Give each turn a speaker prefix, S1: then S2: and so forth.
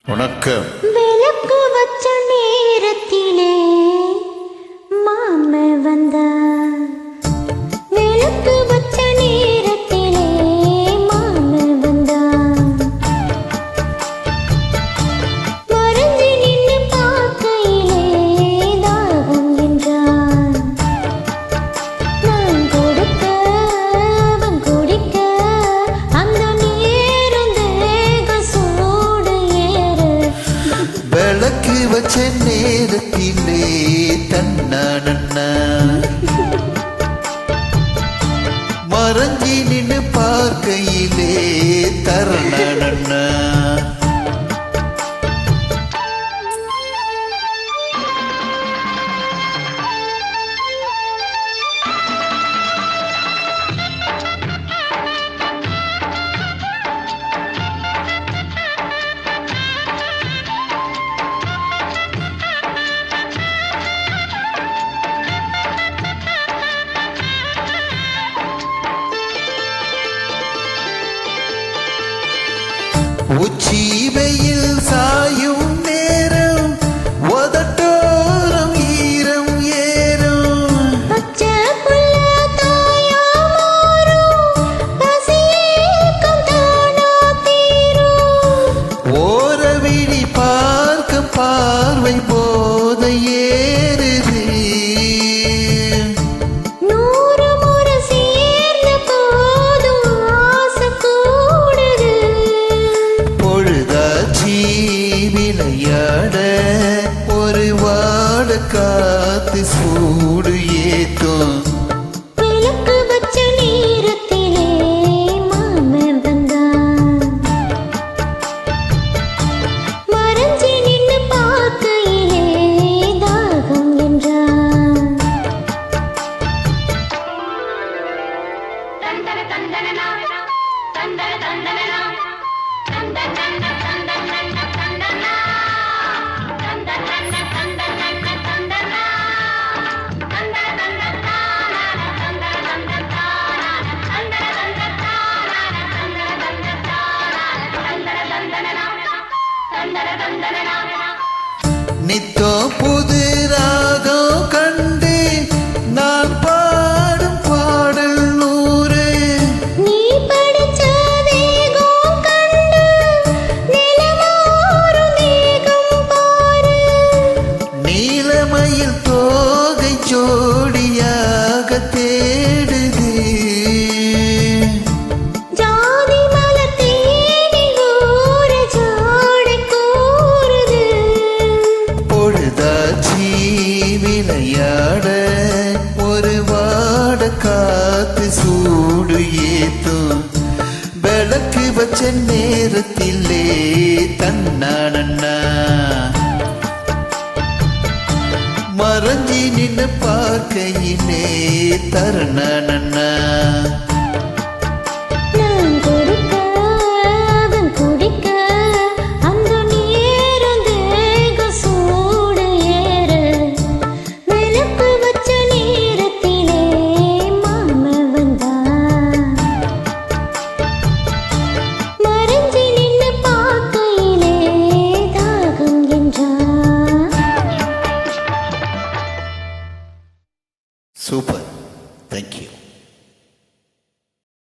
S1: வணக்கம்.
S2: விளக்கு வச்ச நேரத்திலே மாம வந்தா. விளக்கு வச்ச நேரத்திலே மாம வந்தா. மறைஞ்சு நின்னு பார்க்கையிலே தாகம் என்றான். நான் கொடுக்க அவன் குடிக்க அந்த நேரம் தேக சூடு ஏற.
S1: விளக்கு வச்ச நேரத்திலே தன்னானண்ணா மறைஞ்சி நின்று பார்க்கையிலே தரணண்ணா. உச்சி வெயில் சாயும் நேரம் உதட்டோரம் ஈரம் ஏறும்.
S2: பச்சை புள்ள தாயா மாறும் பசியேக்கம் தானா தீரும்.
S1: ஓரவிழி பார்க்க பார்வை போத ஏறுது.
S2: 100 முறை சேர்ந்த போதும் ஆசை கூடுது.
S1: பொழுதாச்சி விளையாட ஒரு வாட காத்து சூடு ஏத்தும்.
S2: விளக்கு வச்ச நேரத்திலே மாமன் வந்தான். மறைஞ்சு நின்னு பார்க்கையிலே தாகம் என்றான்.
S1: நித்தோ புது ராகம் கண்டு நான் பாடும் பாடல் 100.
S2: நீ படிச்ச தேகம் கண்டு நிலமாறும் தேகம் பாரு.
S1: நீலமயில் தோகை ஜோடியாக தேடுது.
S2: ஜாதி மலர் தேடி ஊர ஜாடை கூறுது.
S1: பொழுதாச்சி விளையாட ஒரு வாட காத்து சூடு ஏத்தும். விளக்கு வச்ச நேரத்திலே தன்னானண்ணா மறைஞ்சி நின்று பார்க்கையிலே தரணண்ணா.